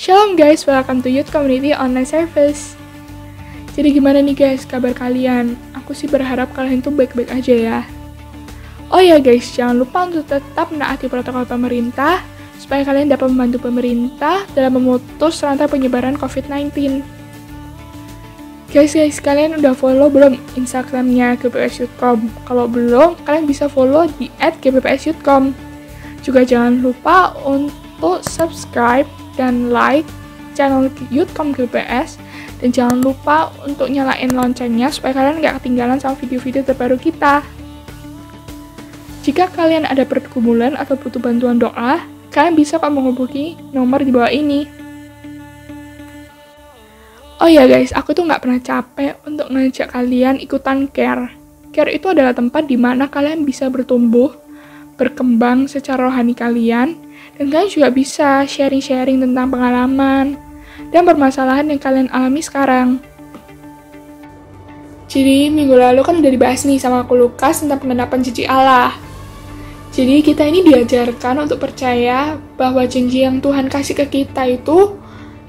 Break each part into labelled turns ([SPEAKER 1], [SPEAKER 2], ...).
[SPEAKER 1] Shalom guys, welcome to Youth Community Online Service. Jadi gimana nih guys kabar kalian? Aku sih berharap kalian tuh baik-baik aja ya. Oh ya guys, jangan lupa untuk tetap menaati protokol pemerintah supaya kalian dapat membantu pemerintah dalam memutus rantai penyebaran COVID-19. Guys, kalian udah follow belum Instagramnya GPPS Youthcom? Kalau belum, kalian bisa follow di @gppsyouthcom. Juga jangan lupa untuk subscribe dan like channel Youthcom GPPS, dan jangan lupa untuk nyalain loncengnya supaya kalian nggak ketinggalan sama video-video terbaru kita. Jika kalian ada pergumulan atau butuh bantuan doa, kalian bisa kok menghubungi nomor di bawah ini. Oh ya guys, aku tuh nggak pernah capek untuk ngajak kalian ikutan care. Care itu adalah tempat di mana kalian bisa bertumbuh, berkembang secara rohani kalian, dan kalian juga bisa sharing-sharing tentang pengalaman dan permasalahan yang kalian alami sekarang. Jadi minggu lalu kan udah dibahas nih sama aku Lukas tentang pengenapan janji Allah. Jadi kita ini diajarkan untuk percaya bahwa janji yang Tuhan kasih ke kita itu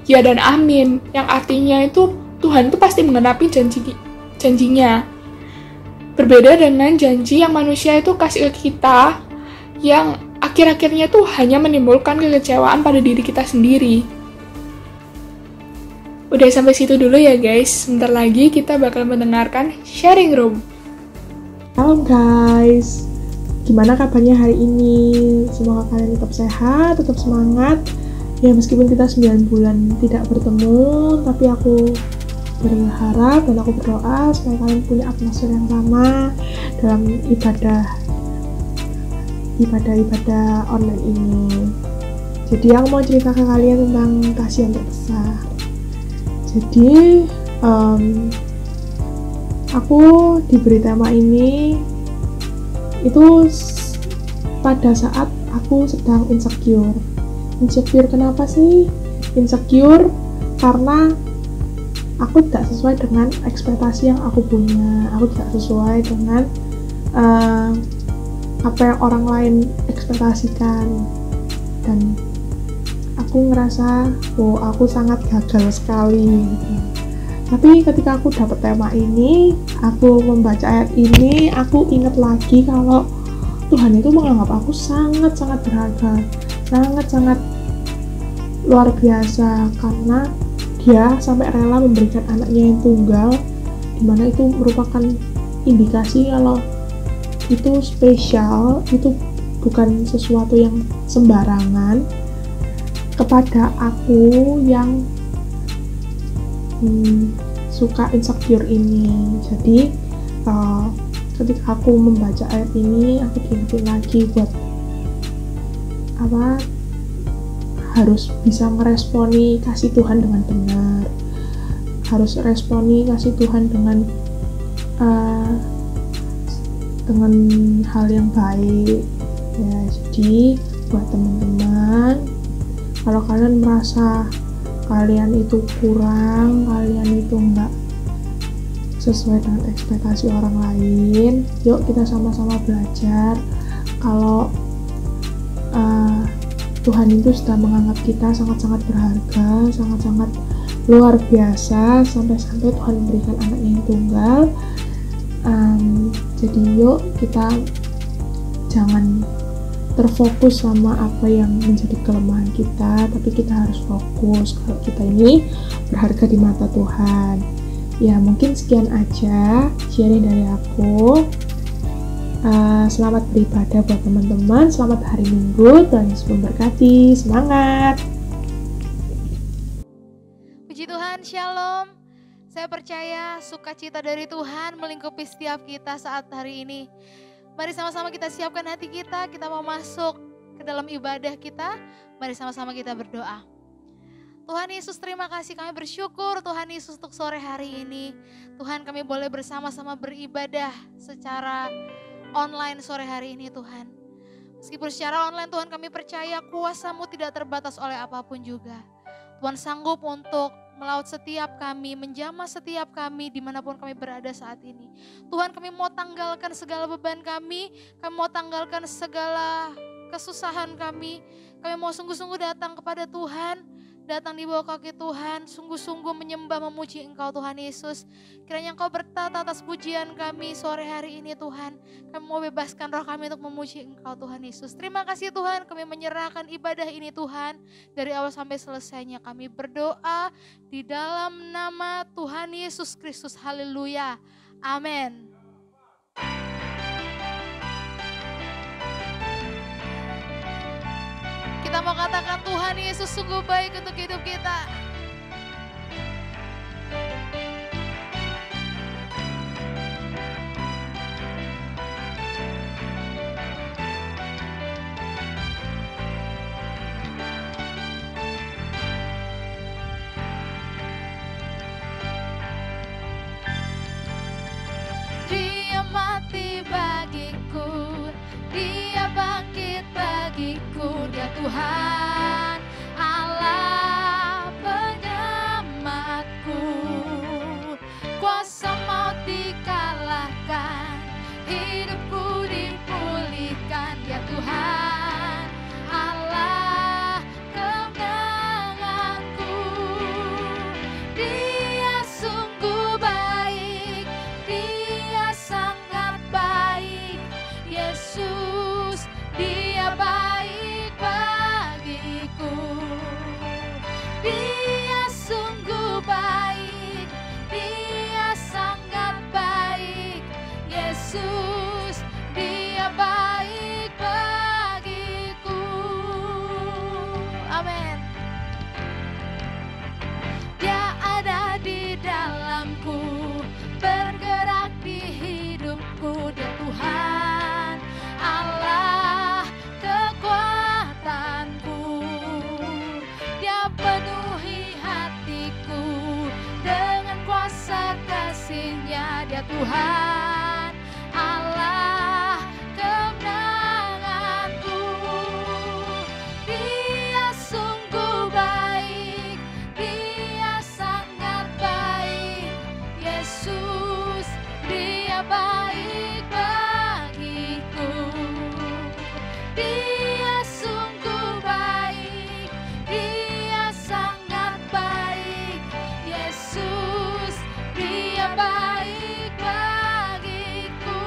[SPEAKER 1] ya dan amin, yang artinya itu Tuhan itu pasti mengenapi janjinya. Berbeda dengan janji yang manusia itu kasih ke kita, yang akhir-akhirnya tuh hanya menimbulkan kekecewaan pada diri kita sendiri. Udah sampai situ dulu ya guys, sebentar lagi kita bakal mendengarkan sharing room.
[SPEAKER 2] Halo guys, gimana kabarnya hari ini? Semoga kalian tetap sehat, tetap semangat. Ya meskipun kita 9 bulan tidak bertemu, tapi aku berharap dan aku berdoa supaya kalian punya atmosfer yang sama dalam ibadah online ini. Jadi aku mau cerita ke kalian tentang kasih yang terbesar. Jadi aku diberi tema ini itu pada saat aku sedang insecure. Kenapa sih insecure? Karena aku tidak sesuai dengan ekspektasi yang aku punya. Aku tidak sesuai dengan apa yang orang lain ekspektasikan, dan aku ngerasa aku sangat gagal sekali gitu. Tapi ketika aku dapat tema ini, aku membaca ayat ini, aku ingat lagi kalau Tuhan itu menganggap aku sangat-sangat berharga, sangat-sangat luar biasa, karena Dia sampai rela memberikan anaknya yang tunggal, dimana itu merupakan indikasi kalau itu spesial, itu bukan sesuatu yang sembarangan kepada aku yang suka insecure ini. Jadi ketika aku membaca ayat ini, aku diingetin lagi buat harus bisa meresponi kasih Tuhan dengan benar, harus responi kasih Tuhan dengan hal yang baik ya. Jadi buat teman-teman, kalau kalian merasa kalian itu kurang, kalian itu enggak sesuai dengan ekspektasi orang lain, yuk kita sama-sama belajar kalau Tuhan itu sudah menganggap kita sangat-sangat berharga, sangat-sangat luar biasa, sampai-sampai Tuhan memberikan anaknya yang tunggal. Jadi yuk kita jangan terfokus sama apa yang menjadi kelemahan kita, tapi kita harus fokus kalau kita ini berharga di mata Tuhan. Ya mungkin sekian aja sharing dari aku. Selamat beribadah buat teman-teman, selamat hari Minggu, Tuhan Yesus memberkati, semangat.
[SPEAKER 3] Puji Tuhan, shalom. Saya percaya sukacita dari Tuhan melingkupi setiap kita saat hari ini. Mari sama-sama kita siapkan hati kita mau masuk ke dalam ibadah kita. Mari sama-sama kita berdoa. Tuhan Yesus, terima kasih, kami bersyukur Tuhan Yesus untuk sore hari ini. Tuhan, kami boleh bersama-sama beribadah secara online sore hari ini Tuhan. Meskipun secara online Tuhan, kami percaya kuasa-Mu tidak terbatas oleh apapun juga. Tuhan sanggup untuk melaut setiap kami, menjamah setiap kami dimanapun kami berada saat ini. Tuhan, kami mau tanggalkan segala beban kami mau tanggalkan segala kesusahan kami mau sungguh-sungguh datang kepada Tuhan, datang di bawah kaki Tuhan, sungguh-sungguh menyembah, memuji Engkau Tuhan Yesus. Kiranya Engkau bertata atas pujian kami sore hari ini Tuhan. Kami mau bebaskan roh kami untuk memuji Engkau Tuhan Yesus. Terima kasih Tuhan, kami menyerahkan ibadah ini Tuhan. Dari awal sampai selesainya kami berdoa di dalam nama Tuhan Yesus Kristus. Haleluya. Amin. Kita mau katakan Tuhan Yesus sungguh baik untuk hidup kita. Dia mati bagiku, Dia bangkit bagiku, Dia Tuhan Allah penyelamatku. Kuasa maut dikalahkan, hidupku dipulihkan, Dia Tuhan Allah kemenanganku. Dia sungguh baik, Dia sangat baik, Yesus, Dia baik bagiku. Dia sungguh baik, Dia sangat baik, Yesus, Dia baik bagiku. Amin. Dia ada di dalamku, bergerak di hidupku, Dia Tuhan Allah kekuatanku. Dia penuhi hatiku dengan kuasa kasih-Nya, Dia Tuhan Allah kemenanganku. Dia sungguh baik, Dia sangat baik, Yesus, Dia baik bagiku. Dia sungguh baik, Dia sangat baik, Yesus, Dia baik bagiku.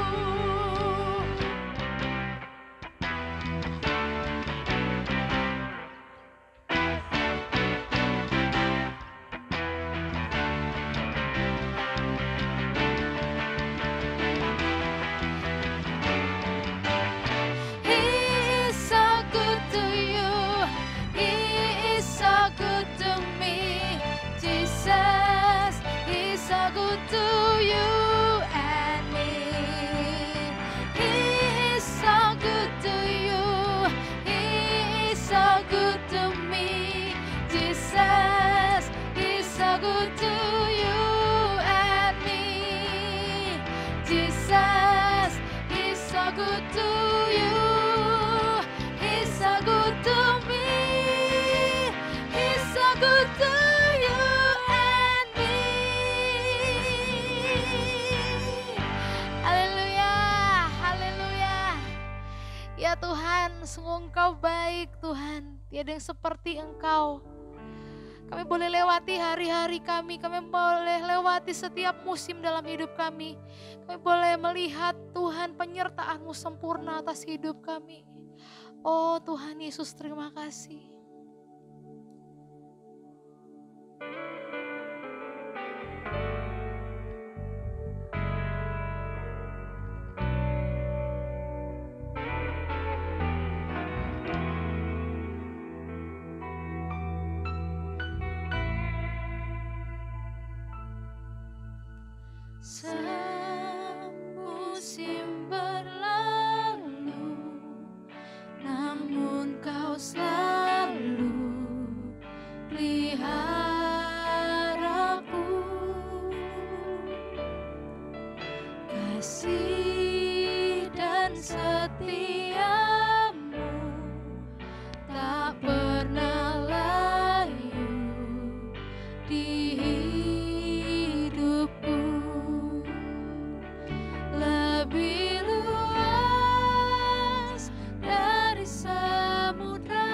[SPEAKER 3] He is so good to you, He is so good to me, Jesus, He is so good to you and me. He is so good to you, He is so good to me, Jesus, He is so good to you and me. Jesus, He's so good to you, He's so good to me, He's so good to you and me. Haleluya, haleluya. Ya Tuhan, sungguh Engkau baik Tuhan, tiada yang seperti Engkau. Kami boleh lewati hari-hari kami boleh lewati setiap musim dalam hidup kami. Kami boleh melihat Tuhan penyertaan-Mu sempurna atas hidup kami. Oh Tuhan Yesus, terima kasih. hidupku. Lebih luas dari samudra,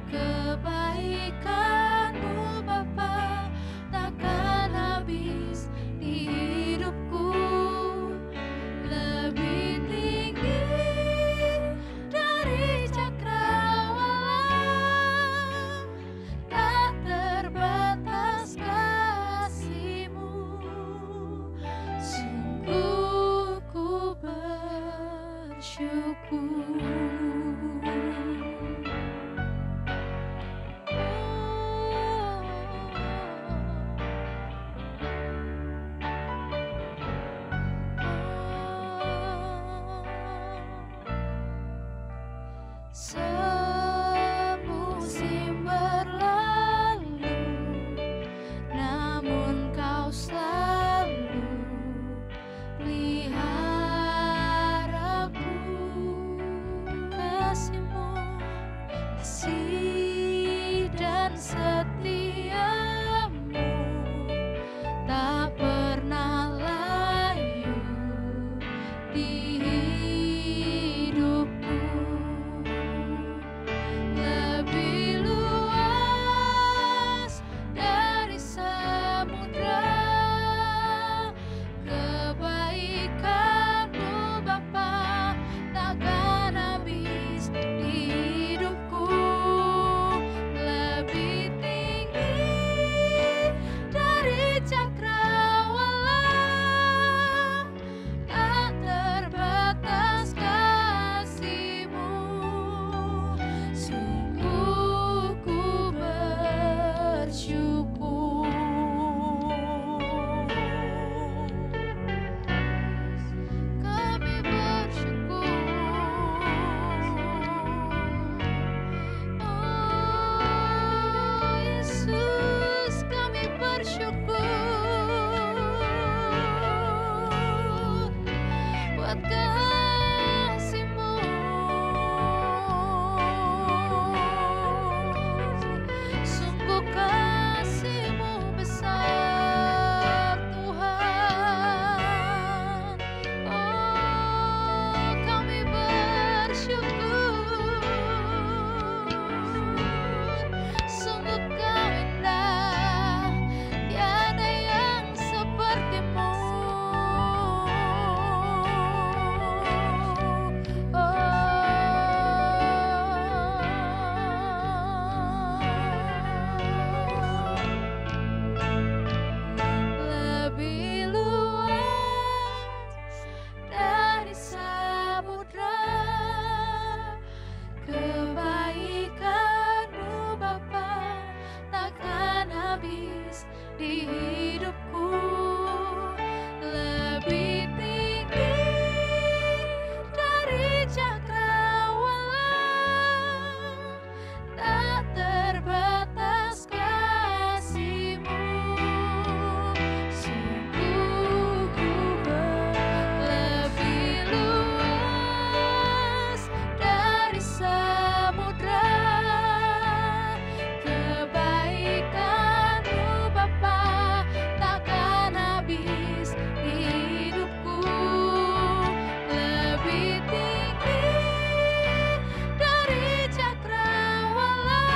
[SPEAKER 3] kebaikan-Mu Bapa takkan habis di hidupku. Lebih tinggi dari cakrawala, tak terbatas kasih-Mu. Sungguh ku bersyukur. Semusim berlalu, namun Kau selalu pelihara aku. Kasih-Mu, kasih dan setia-Mu tak pernah layu di hidupku. Lebih luas dari samudra, kebaikan-Mu Bapa takkan habis di hidupku. Lebih tinggi dari cakrawala, tak terbatas kasih-Mu. Sungguh ku bersyukur. Kami bersyukur. Oh Yesus, kami bersyukur buat kasih-Mu. Sungguh kasih-Mu besar Tuhan. Oh kami bersyukur. Sungguh Kau indah, tiada yang seperti-Mu. Lebih luas dari samudra, kebaikan-Mu Bapa takkan habis di hidupku. Lebih tinggi dari cakrawala, tak terbatas kasih-Mu. Sungguh ku lebih luas dari samudra, kebaikan-Mu Bapa takkan habis di hidupku. Lebih tinggi dari cakrawala,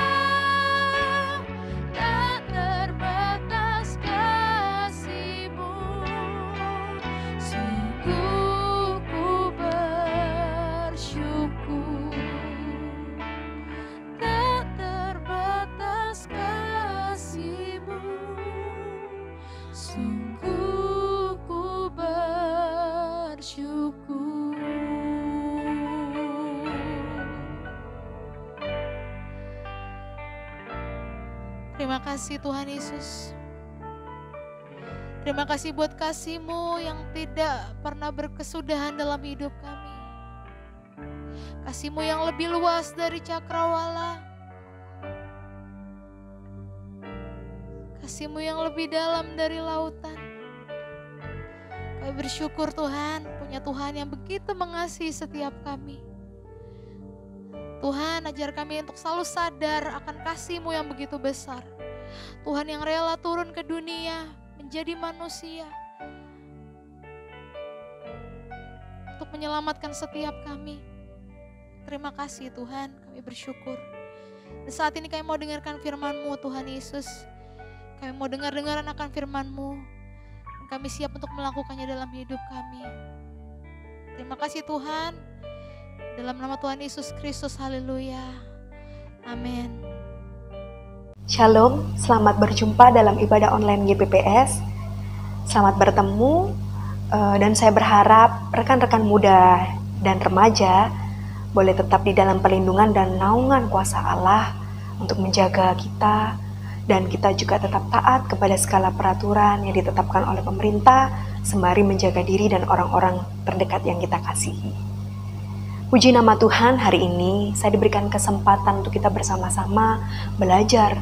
[SPEAKER 3] tak terbatas kasih-Mu. Sungguh ku bersyukur. Tak terbatas kasih-Mu. Sungguh ku bersyukur. Terima kasih Tuhan Yesus. Terima kasih buat kasih-Mu yang tidak pernah berkesudahan dalam hidup kami. Kasih-Mu yang lebih luas dari cakrawala. Kasih-Mu yang lebih dalam dari lautan. Kami bersyukur Tuhan, punya Tuhan yang begitu mengasihi setiap kami. Tuhan, ajar kami untuk selalu sadar akan kasih-Mu yang begitu besar. Tuhan yang rela turun ke dunia, menjadi manusia, untuk menyelamatkan setiap kami. Terima kasih Tuhan, kami bersyukur. Dan saat ini kami mau dengarkan firman-Mu Tuhan Yesus. Kami mau dengar-dengaran akan firman-Mu. Dan kami siap untuk melakukannya dalam hidup kami. Terima kasih Tuhan. Dalam nama Tuhan Yesus Kristus, haleluya. Amin.
[SPEAKER 4] Shalom, selamat berjumpa dalam ibadah online GPPS. Selamat bertemu, dan saya berharap rekan-rekan muda dan remaja boleh tetap di dalam perlindungan dan naungan kuasa Allah untuk menjaga kita, dan kita juga tetap taat kepada segala peraturan yang ditetapkan oleh pemerintah sembari menjaga diri dan orang-orang terdekat yang kita kasihi. Puji nama Tuhan, hari ini saya diberikan kesempatan untuk kita bersama-sama belajar,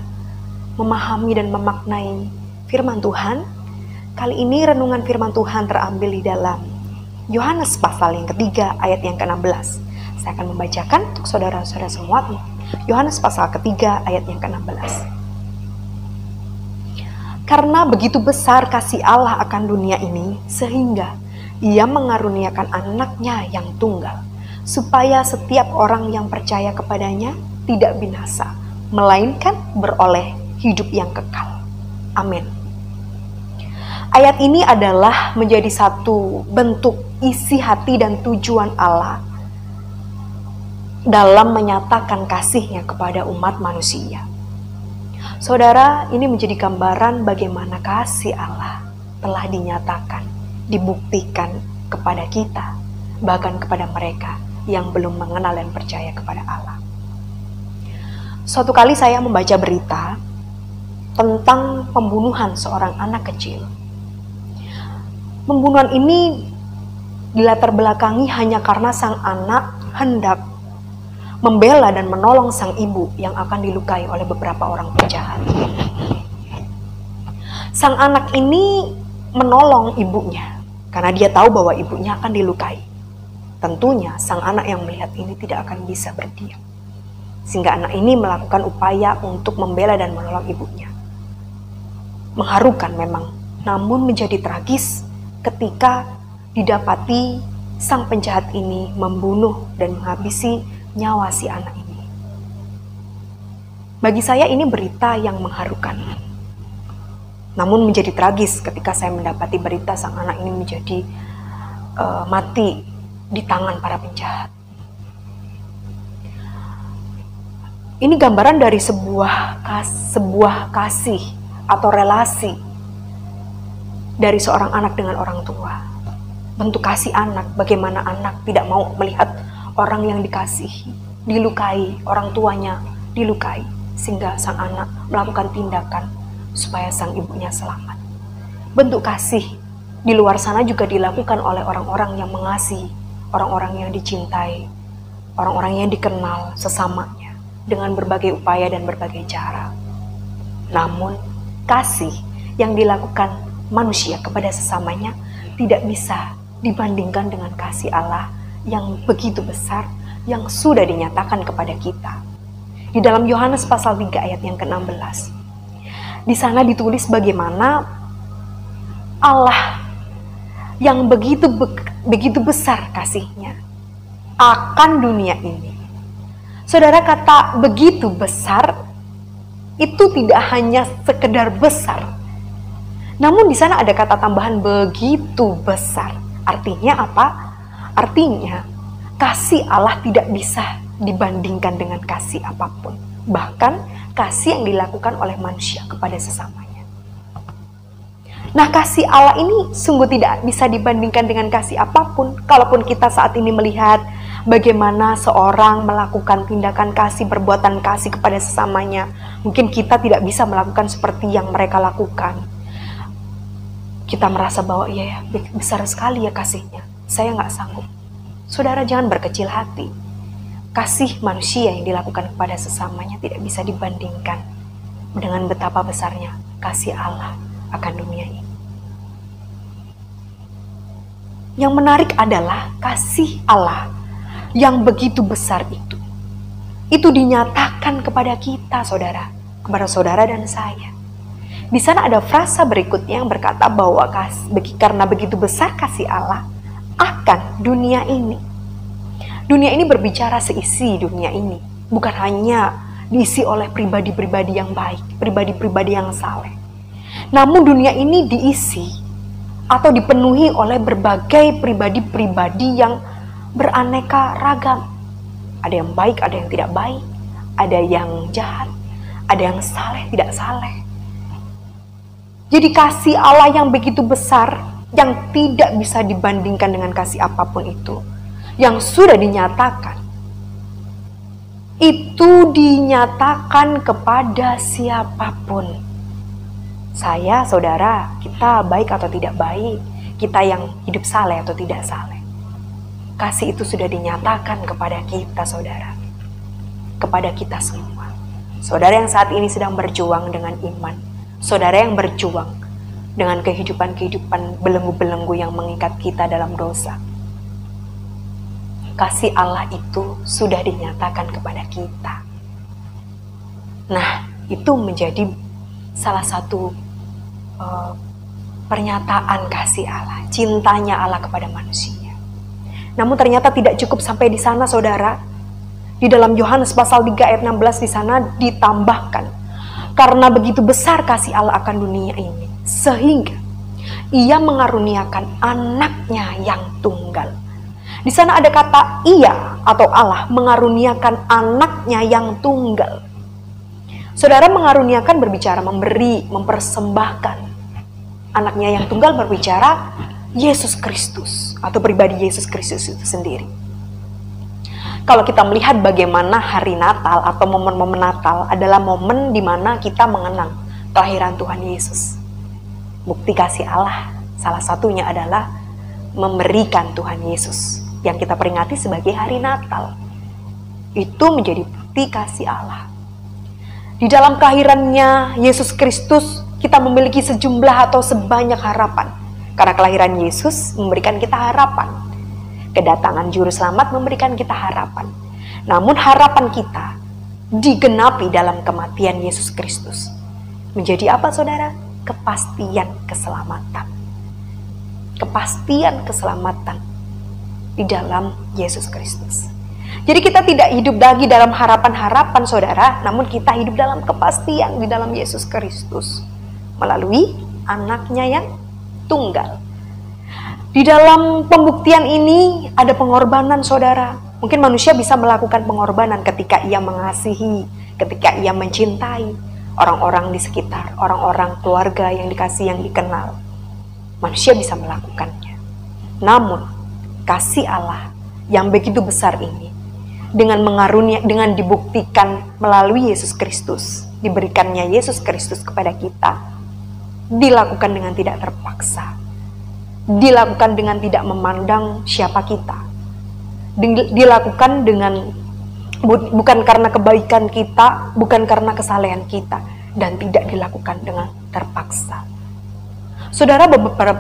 [SPEAKER 4] memahami dan memaknai firman Tuhan. Kali ini renungan firman Tuhan terambil di dalam Yohanes pasal yang ketiga ayat yang ke-16. Saya akan membacakan untuk saudara-saudara semua. Yohanes pasal ketiga ayat yang ke-16. Karena begitu besar kasih Allah akan dunia ini, sehingga Ia mengaruniakan anaknya yang tunggal, supaya setiap orang yang percaya kepadanya tidak binasa, melainkan beroleh hidup yang kekal. Amin. Ayat ini adalah menjadi satu bentuk isi hati dan tujuan Allah dalam menyatakan kasih-Nya kepada umat manusia. Saudara, ini menjadi gambaran bagaimana kasih Allah telah dinyatakan, dibuktikan kepada kita, bahkan kepada mereka yang belum mengenal dan percaya kepada Allah. Suatu kali saya membaca berita tentang pembunuhan seorang anak kecil. Pembunuhan ini dilatar belakangi hanya karena sang anak hendak membela dan menolong sang ibu yang akan dilukai oleh beberapa orang penjahat. Sang anak ini menolong ibunya karena dia tahu bahwa ibunya akan dilukai. Tentunya sang anak yang melihat ini tidak akan bisa berdiam, sehingga anak ini melakukan upaya untuk membela dan menolong ibunya. Mengharukan memang, namun menjadi tragis ketika didapati sang penjahat ini membunuh dan menghabisi nyawa si anak ini. Bagi saya ini berita yang mengharukan. Namun menjadi tragis ketika saya mendapati berita sang anak ini menjadi mati di tangan para penjahat. Ini gambaran dari sebuah kasih atau relasi dari seorang anak dengan orang tua. Bentuk kasih anak, bagaimana anak tidak mau melihat orang yang dikasihi dilukai, orang tuanya dilukai, sehingga sang anak melakukan tindakan supaya sang ibunya selamat. Bentuk kasih di luar sana juga dilakukan oleh orang-orang yang mengasihi, orang-orang yang dicintai, orang-orang yang dikenal sesamanya dengan berbagai upaya dan berbagai cara. Namun, kasih yang dilakukan manusia kepada sesamanya tidak bisa dibandingkan dengan kasih Allah yang begitu besar yang sudah dinyatakan kepada kita. Di dalam Yohanes pasal 3 ayat yang ke-16. Di sana ditulis bagaimana Allah yang begitu besar kasih-Nya akan dunia ini. Saudara, kata begitu besar itu tidak hanya sekedar besar. Namun di sana ada kata tambahan begitu besar. Artinya apa? Artinya kasih Allah tidak bisa dibandingkan dengan kasih apapun. Bahkan kasih yang dilakukan oleh manusia kepada sesamanya. Nah, kasih Allah ini sungguh tidak bisa dibandingkan dengan kasih apapun. Kalaupun kita saat ini melihat bagaimana seorang melakukan tindakan kasih, perbuatan kasih kepada sesamanya, mungkin kita tidak bisa melakukan seperti yang mereka lakukan. Kita merasa bahwa ya besar sekali ya kasihnya, saya nggak sanggup. Saudara, jangan berkecil hati. Kasih manusia yang dilakukan kepada sesamanya tidak bisa dibandingkan dengan betapa besarnya kasih Allah akan dunia ini. Yang menarik adalah kasih Allah yang begitu besar itu dinyatakan kepada kita, saudara, kepada saudara dan saya, Di sana ada frasa berikutnya yang berkata bahwa karena begitu besar kasih Allah akan dunia ini. Dunia ini berbicara seisi dunia ini, bukan hanya diisi oleh pribadi-pribadi yang baik, pribadi-pribadi yang saleh. Namun dunia ini diisi atau dipenuhi oleh berbagai pribadi-pribadi yang beraneka ragam. Ada yang baik, ada yang tidak baik, ada yang jahat, ada yang saleh, tidak saleh. Jadi kasih Allah yang begitu besar, yang tidak bisa dibandingkan dengan kasih apapun itu, yang sudah dinyatakan, itu dinyatakan kepada siapapun. Saya, saudara, kita baik atau tidak baik, kita yang hidup saleh atau tidak saleh. Kasih itu sudah dinyatakan kepada kita, saudara. Kepada kita semua. Saudara yang saat ini sedang berjuang dengan iman. Saudara yang berjuang dengan kehidupan-kehidupan belenggu-belenggu yang mengikat kita dalam dosa. Kasih Allah itu sudah dinyatakan kepada kita. Nah, itu menjadi salah satu pernyataan kasih Allah, cintanya Allah kepada manusia. Namun ternyata tidak cukup sampai di sana, saudara. Di dalam Yohanes pasal 3 ayat 16 di sana ditambahkan, karena begitu besar kasih Allah akan dunia ini, sehingga Ia mengaruniakan anaknya yang tunggal. Di sana ada kata Ia atau Allah mengaruniakan anaknya yang tunggal. Saudara, mengaruniakan berbicara memberi, mempersembahkan. Anaknya yang tunggal berbicara Yesus Kristus atau pribadi Yesus Kristus itu sendiri. Kalau kita melihat bagaimana hari Natal atau momen-momen Natal adalah momen di mana kita mengenang kelahiran Tuhan Yesus. Bukti kasih Allah salah satunya adalah memberikan Tuhan Yesus yang kita peringati sebagai hari Natal. Itu menjadi bukti kasih Allah. Di dalam kelahirannya Yesus Kristus kita memiliki sejumlah atau sebanyak harapan. Karena kelahiran Yesus memberikan kita harapan. Kedatangan Juru Selamat memberikan kita harapan. Namun harapan kita digenapi dalam kematian Yesus Kristus. Menjadi apa, saudara? Kepastian keselamatan. Kepastian keselamatan di dalam Yesus Kristus. Jadi kita tidak hidup lagi dalam harapan-harapan, saudara, namun kita hidup dalam kepastian di dalam Yesus Kristus melalui anaknya yang tunggal. Di dalam pembuktian ini ada pengorbanan, saudara. Mungkin manusia bisa melakukan pengorbanan ketika ia mengasihi, ketika ia mencintai orang-orang di sekitar, orang-orang keluarga yang dikasih, yang dikenal. Manusia bisa melakukannya. Namun, kasih Allah yang begitu besar ini, dengan dibuktikan melalui Yesus Kristus, diberikannya Yesus Kristus kepada kita, dilakukan dengan tidak terpaksa. Dilakukan dengan tidak memandang siapa kita. Dilakukan dengan bukan karena kebaikan kita, bukan karena kesalehan kita, dan tidak dilakukan dengan terpaksa. Saudara,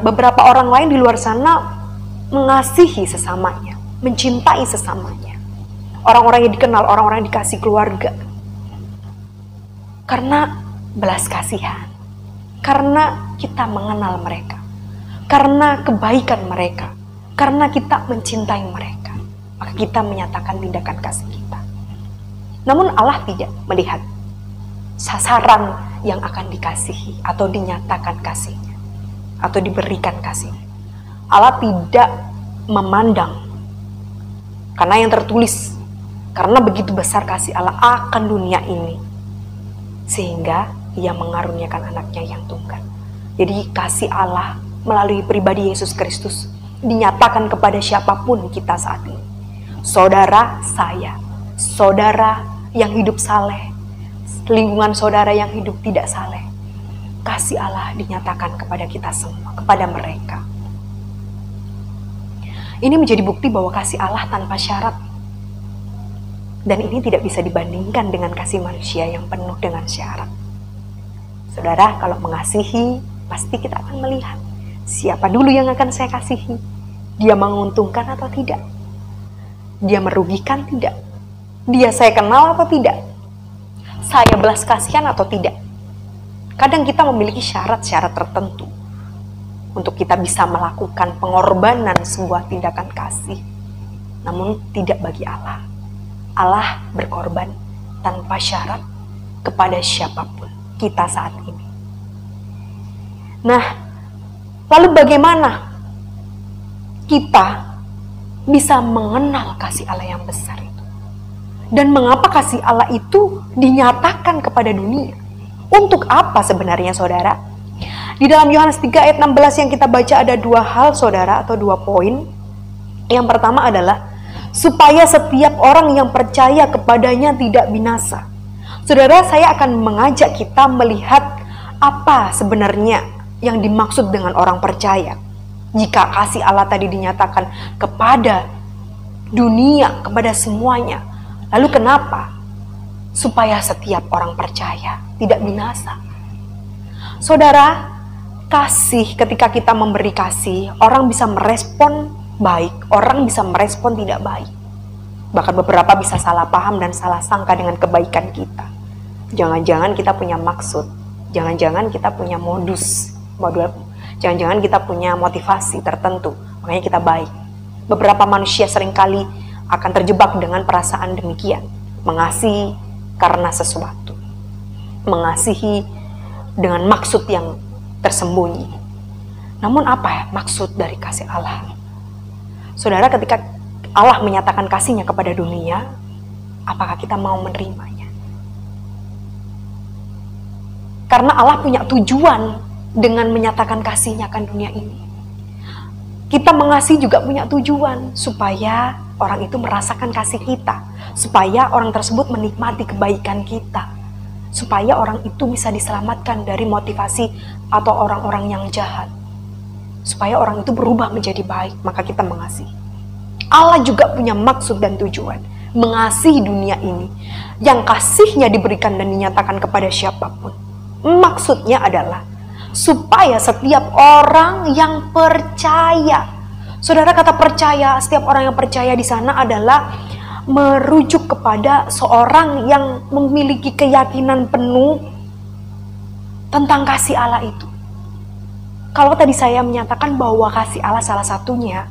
[SPEAKER 4] beberapa orang lain di luar sana mengasihi sesamanya, mencintai sesamanya. Orang-orang yang dikenal, orang-orang yang dikasih keluarga. Karena belas kasihan. Karena kita mengenal mereka. Karena kebaikan mereka, karena kita mencintai mereka, maka kita menyatakan tindakan kasih kita. Namun Allah tidak melihat sasaran yang akan dikasihi atau dinyatakan kasihnya, atau diberikan kasihnya. Allah tidak memandang, karena yang tertulis, karena begitu besar kasih Allah akan dunia ini, sehingga Ia mengaruniakan anaknya yang tunggal. Jadi kasih Allah melalui pribadi Yesus Kristus dinyatakan kepada siapapun kita saat ini. Saudara saya, saudara yang hidup saleh, lingkungan saudara yang hidup tidak saleh, kasih Allah dinyatakan kepada kita semua, kepada mereka. Ini menjadi bukti bahwa kasih Allah tanpa syarat. Dan ini tidak bisa dibandingkan dengan kasih manusia yang penuh dengan syarat. Saudara, kalau mengasihi, pasti kita akan melihat siapa dulu yang akan saya kasihi. Dia menguntungkan atau tidak? Dia merugikan tidak? Dia saya kenal atau tidak? Saya belas kasihan atau tidak? Kadang kita memiliki syarat-syarat tertentu untuk kita bisa melakukan pengorbanan sebuah tindakan kasih. Namun tidak bagi Allah. Allah berkorban tanpa syarat kepada siapapun kita saat ini. Nah, lalu bagaimana kita bisa mengenal kasih Allah yang besar itu? Dan mengapa kasih Allah itu dinyatakan kepada dunia? Untuk apa sebenarnya, saudara? Di dalam Yohanes 3 ayat 16 yang kita baca ada dua hal, saudara, atau dua poin. Yang pertama adalah supaya setiap orang yang percaya kepadanya tidak binasa. Saudara, saya akan mengajak kita melihat apa sebenarnya yang dimaksud dengan orang percaya. Jika kasih Allah tadi dinyatakan kepada dunia, kepada semuanya, lalu kenapa? Supaya setiap orang percaya tidak binasa. Saudara, kasih, ketika kita memberi kasih, orang bisa merespon baik, orang bisa merespon tidak baik. Bahkan beberapa bisa salah paham dan salah sangka dengan kebaikan kita. Jangan-jangan kita punya maksud, jangan-jangan kita punya jangan-jangan kita punya motivasi tertentu, makanya kita baik. Beberapa manusia seringkali akan terjebak dengan perasaan demikian, mengasihi karena sesuatu, mengasihi dengan maksud yang tersembunyi. Namun apa ya maksud dari kasih Allah? Saudara, ketika Allah menyatakan kasih-Nya kepada dunia, apakah kita mau menerimanya? Karena Allah punya tujuan dengan menyatakan kasih-Nya akan dunia ini. Kita mengasihi juga punya tujuan supaya orang itu merasakan kasih kita, supaya orang tersebut menikmati kebaikan kita, supaya orang itu bisa diselamatkan dari motivasi atau orang-orang yang jahat, supaya orang itu berubah menjadi baik. Maka kita mengasihi. Allah juga punya maksud dan tujuan mengasihi dunia ini, yang kasih-Nya diberikan dan dinyatakan kepada siapapun. Maksudnya adalah supaya setiap orang yang percaya. Saudara, kata percaya, setiap orang yang percaya di sana adalah merujuk kepada seorang yang memiliki keyakinan penuh tentang kasih Allah itu. Kalau tadi saya menyatakan bahwa kasih Allah salah satunya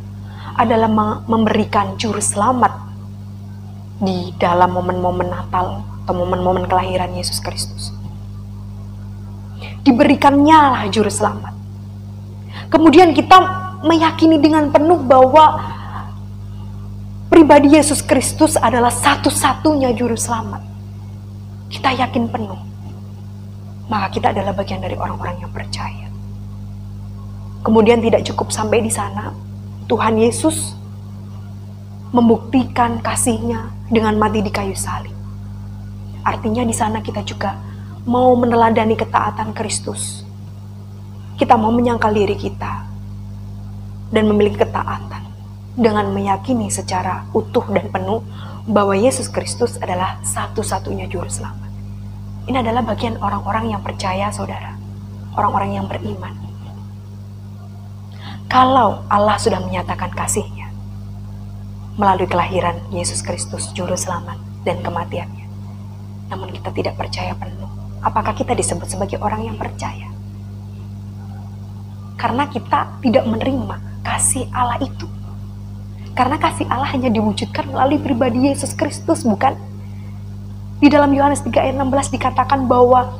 [SPEAKER 4] adalah memberikan juru selamat di dalam momen-momen Natal atau momen-momen kelahiran Yesus Kristus. Diberikannya lah juru selamat. Kemudian kita meyakini dengan penuh bahwa pribadi Yesus Kristus adalah satu-satunya juru selamat. Kita yakin penuh. Maka kita adalah bagian dari orang-orang yang percaya. Kemudian tidak cukup sampai di sana. Tuhan Yesus membuktikan kasih-Nya dengan mati di kayu salib. Artinya di sana kita juga mau meneladani ketaatan Kristus. Kita mau menyangkal diri kita dan memiliki ketaatan dengan meyakini secara utuh dan penuh bahwa Yesus Kristus adalah satu-satunya juru selamat. Ini adalah bagian orang-orang yang percaya, saudara. Orang-orang yang beriman. Kalau Allah sudah menyatakan kasih-Nya melalui kelahiran Yesus Kristus, juru selamat, dan kematiannya, namun kita tidak percaya penuh, apakah kita disebut sebagai orang yang percaya? Karena kita tidak menerima kasih Allah itu. Karena kasih Allah hanya diwujudkan melalui pribadi Yesus Kristus, bukan? Di dalam Yohanes 3 ayat 16 dikatakan bahwa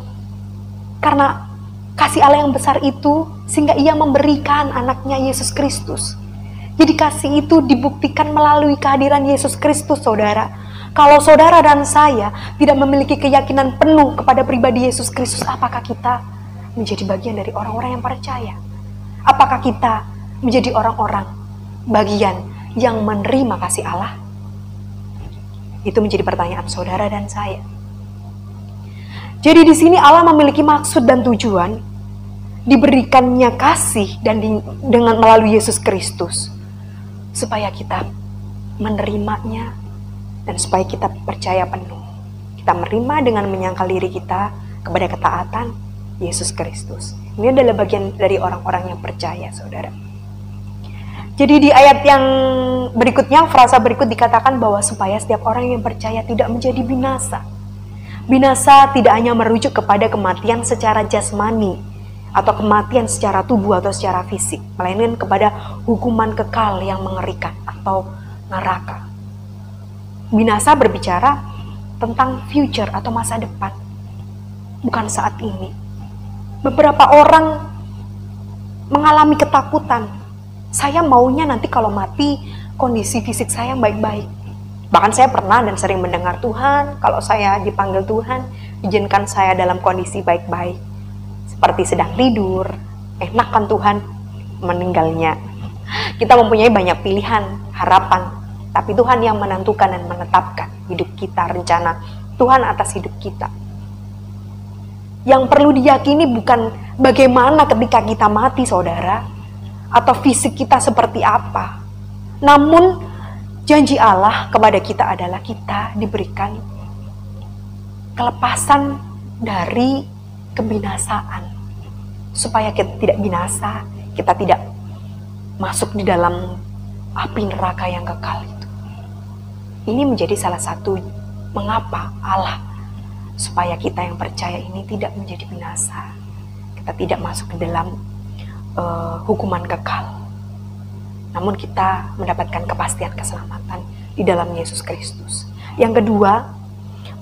[SPEAKER 4] karena kasih Allah yang besar itu, sehingga Ia memberikan anaknya Yesus Kristus. Jadi kasih itu dibuktikan melalui kehadiran Yesus Kristus, saudara. Kalau saudara dan saya tidak memiliki keyakinan penuh kepada pribadi Yesus Kristus, apakah kita menjadi bagian dari orang-orang yang percaya? Apakah kita menjadi orang-orang bagian yang menerima kasih Allah? Itu menjadi pertanyaan saudara dan saya. Jadi di sini Allah memiliki maksud dan tujuan diberikannya kasih dan dengan melalui Yesus Kristus supaya kita menerimanya dan supaya kita percaya penuh. Kita menerima dengan menyangkal diri kita kepada ketaatan Yesus Kristus. Ini adalah bagian dari orang-orang yang percaya, saudara. Jadi di ayat yang berikutnya, frasa berikut dikatakan bahwa supaya setiap orang yang percaya tidak menjadi binasa. Binasa tidak hanya merujuk kepada kematian secara jasmani atau kematian secara tubuh atau secara fisik, melainkan kepada hukuman kekal yang mengerikan atau neraka. Binasa berbicara tentang future atau masa depan, bukan saat ini. Beberapa orang mengalami ketakutan. Saya maunya nanti kalau mati kondisi fisik saya baik-baik. Bahkan saya pernah dan sering mendengar, Tuhan, kalau saya dipanggil Tuhan, izinkan saya dalam kondisi baik-baik. Seperti sedang tidur, enak kan Tuhan meninggalnya. Kita mempunyai banyak pilihan, harapan, tapi Tuhan yang menentukan dan menetapkan hidup kita, rencana Tuhan atas hidup kita. Yang perlu diyakini bukan bagaimana ketika kita mati, saudara, atau fisik kita seperti apa. Namun, janji Allah kepada kita adalah kita diberikan kelepasan dari kebinasaan. Supaya kita tidak binasa, kita tidak masuk di dalam api neraka yang kekal itu. Ini menjadi salah satu mengapa Allah supaya kita yang percaya ini tidak menjadi binasa. Kita tidak masuk ke dalam hukuman kekal. Namun kita mendapatkan kepastian keselamatan di dalam Yesus Kristus. Yang kedua,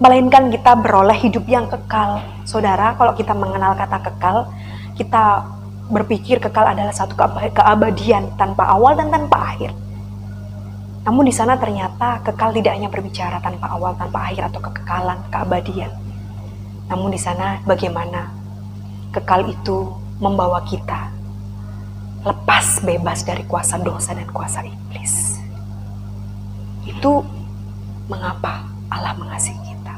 [SPEAKER 4] melainkan kita beroleh hidup yang kekal. Saudara, kalau kita mengenal kata kekal, kita berpikir kekal adalah satu keabadian tanpa awal dan tanpa akhir. Namun di sana ternyata kekal tidak hanya berbicara tanpa awal, tanpa akhir atau kekekalan, keabadian. Namun di sana bagaimana kekal itu membawa kita lepas bebas dari kuasa dosa dan kuasa iblis. Itu mengapa Allah mengasihi kita.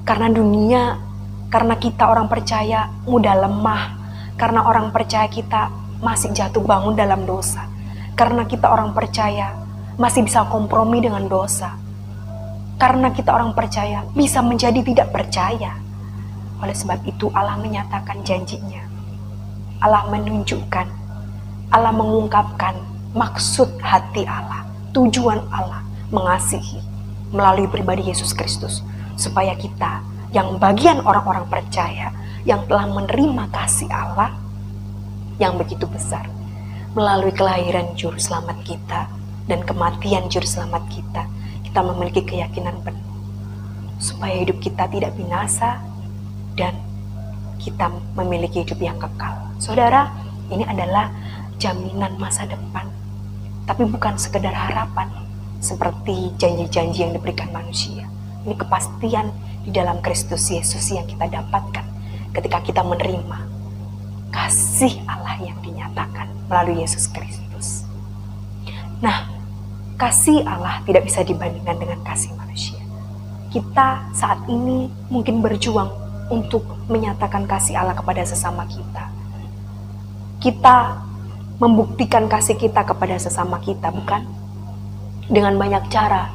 [SPEAKER 4] Karena kita orang percaya mudah lemah, karena orang percaya kita masih jatuh bangun dalam dosa, karena kita orang percaya masih bisa kompromi dengan dosa. Karena kita orang percaya bisa menjadi tidak percaya. Oleh sebab itu Allah menyatakan janjinya. Allah menunjukkan, Allah mengungkapkan maksud hati Allah, tujuan Allah mengasihi melalui pribadi Yesus Kristus. Supaya kita yang bagian orang-orang percaya yang telah menerima kasih Allah yang begitu besar melalui kelahiran juru selamat kita dan kematian juru selamat kita, kita memiliki keyakinan penuh supaya hidup kita tidak binasa dan kita memiliki hidup yang kekal. Saudara, ini adalah jaminan masa depan, tapi bukan sekedar harapan seperti janji-janji yang diberikan manusia. Ini kepastian di dalam Kristus Yesus yang kita dapatkan ketika kita menerima kasih Allah yang dinyatakan melalui Yesus Kristus. Nah, kasih Allah tidak bisa dibandingkan dengan kasih manusia. Kita saat ini mungkin berjuang untuk menyatakan kasih Allah kepada sesama kita. Kita membuktikan kasih kita kepada sesama kita, bukan? Dengan banyak cara.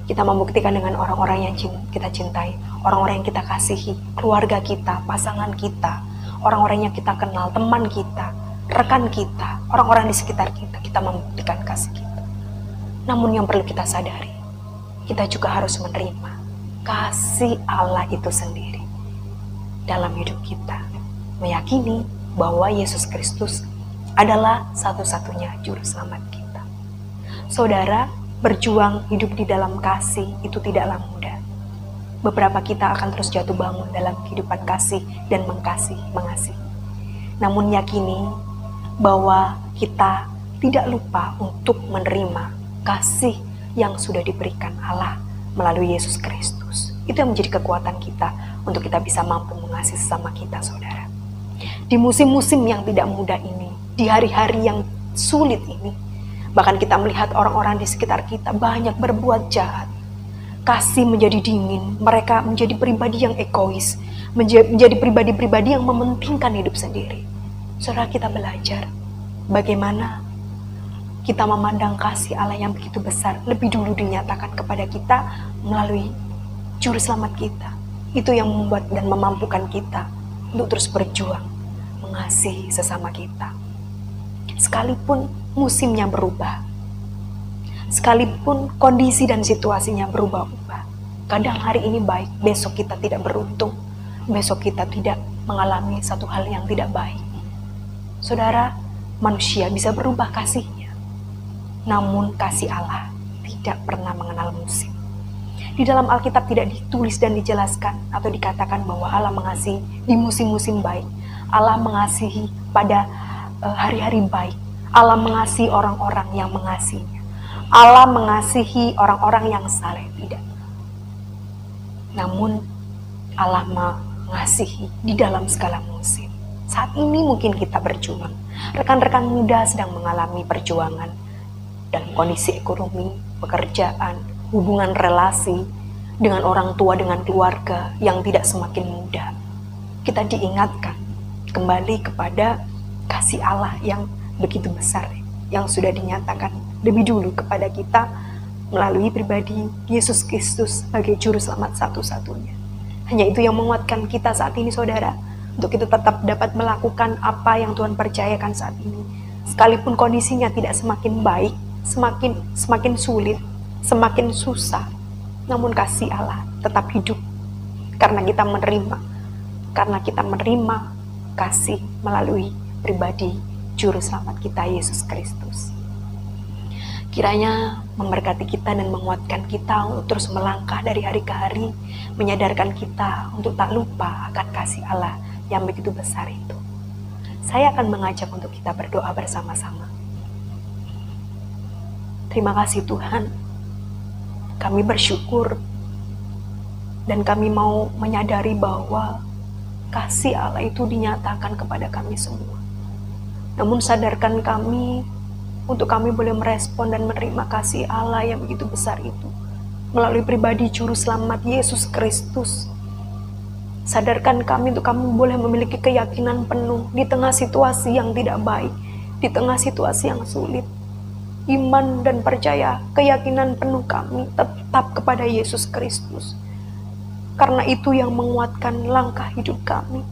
[SPEAKER 4] Kita membuktikan dengan orang-orang yang kita cintai, orang-orang yang kita kasihi, keluarga kita, pasangan kita, orang-orang yang kita kenal, teman kita, rekan kita, orang-orang di sekitar kita. Kita membuktikan kasih kita. Namun yang perlu kita sadari, kita juga harus menerima kasih Allah itu sendiri dalam hidup kita. Meyakini bahwa Yesus Kristus adalah satu-satunya juru selamat kita. Saudara, berjuang hidup di dalam kasih itu tidaklah mudah. Beberapa kita akan terus jatuh bangun dalam kehidupan kasih dan mengasihi. Namun yakini bahwa kita tidak lupa untuk menerima kasih yang sudah diberikan Allah melalui Yesus Kristus. Itu yang menjadi kekuatan kita untuk kita bisa mampu mengasihi sesama kita, saudara. Di musim-musim yang tidak mudah ini, di hari-hari yang sulit ini, bahkan kita melihat orang-orang di sekitar kita banyak berbuat jahat. Kasih menjadi dingin, mereka menjadi pribadi yang egois, menjadi pribadi-pribadi yang mementingkan hidup sendiri. Saudara, kita belajar bagaimana kita memandang kasih Allah yang begitu besar lebih dulu dinyatakan kepada kita melalui juru selamat kita. Itu yang membuat dan memampukan kita untuk terus berjuang mengasihi sesama kita. Sekalipun musimnya berubah, sekalipun kondisi dan situasinya berubah-ubah, Kadang hari ini baik, besok kita tidak beruntung. Besok kita tidak mengalami satu hal yang tidak baik. Saudara, manusia bisa berubah kasihnya. Namun kasih Allah tidak pernah mengenal musim. Di dalam Alkitab tidak ditulis dan dijelaskan atau dikatakan bahwa Allah mengasihi di musim-musim baik. Allah mengasihi pada hari-hari baik. Allah mengasihi orang-orang yang mengasihinya. Allah mengasihi orang-orang yang saleh, tidak. Namun Allah mengasihi di dalam segala musim. Saat ini mungkin kita berjuang. Rekan-rekan muda sedang mengalami perjuangan dalam kondisi ekonomi, pekerjaan, hubungan relasi dengan orang tua, dengan keluarga yang tidak semakin mudah. Kita diingatkan kembali kepada kasih Allah yang begitu besar, yang sudah dinyatakan lebih dulu kepada kita melalui pribadi Yesus Kristus sebagai juru selamat satu-satunya. Hanya itu yang menguatkan kita saat ini, saudara, untuk kita tetap dapat melakukan apa yang Tuhan percayakan saat ini. Sekalipun kondisinya tidak semakin baik, semakin sulit, semakin susah, namun kasih Allah tetap hidup. Karena kita menerima kasih melalui pribadi juru selamat kita, Yesus Kristus. Kiranya memberkati kita dan menguatkan kita untuk terus melangkah dari hari ke hari, menyadarkan kita untuk tak lupa akan kasih Allah yang begitu besar itu. Saya akan mengajak untuk kita berdoa bersama-sama. Terima kasih Tuhan, kami bersyukur dan kami mau menyadari bahwa kasih Allah itu dinyatakan kepada kami semua. Namun sadarkan kami untuk kami boleh merespon dan menerima kasih Allah yang begitu besar itu melalui pribadi juru selamat Yesus Kristus. Sadarkan kami untuk kami boleh memiliki keyakinan penuh di tengah situasi yang tidak baik, di tengah situasi yang sulit. Iman dan percaya, keyakinan penuh kami tetap kepada Yesus Kristus. Karena itu yang menguatkan langkah hidup kami.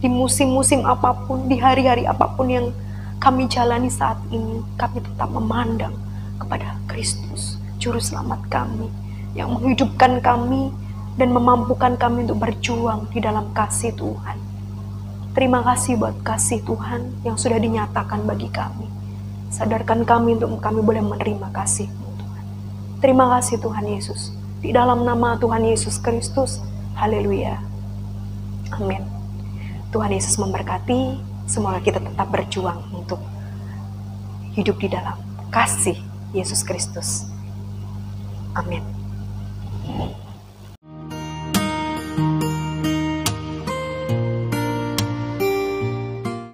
[SPEAKER 4] Di musim-musim apapun, di hari-hari apapun yang kami jalani saat ini, kami tetap memandang kepada Kristus, Juru Selamat kami, yang menghidupkan kami dan memampukan kami untuk berjuang di dalam kasih Tuhan. Terima kasih buat kasih Tuhan yang sudah dinyatakan bagi kami. Sadarkan kami untuk kami boleh menerima kasih-Mu, Tuhan. Terima kasih Tuhan Yesus. Di dalam nama Tuhan Yesus Kristus, haleluya. Amin. Tuhan Yesus memberkati. Semoga kita tetap berjuang untuk hidup di dalam kasih Yesus Kristus. Amin.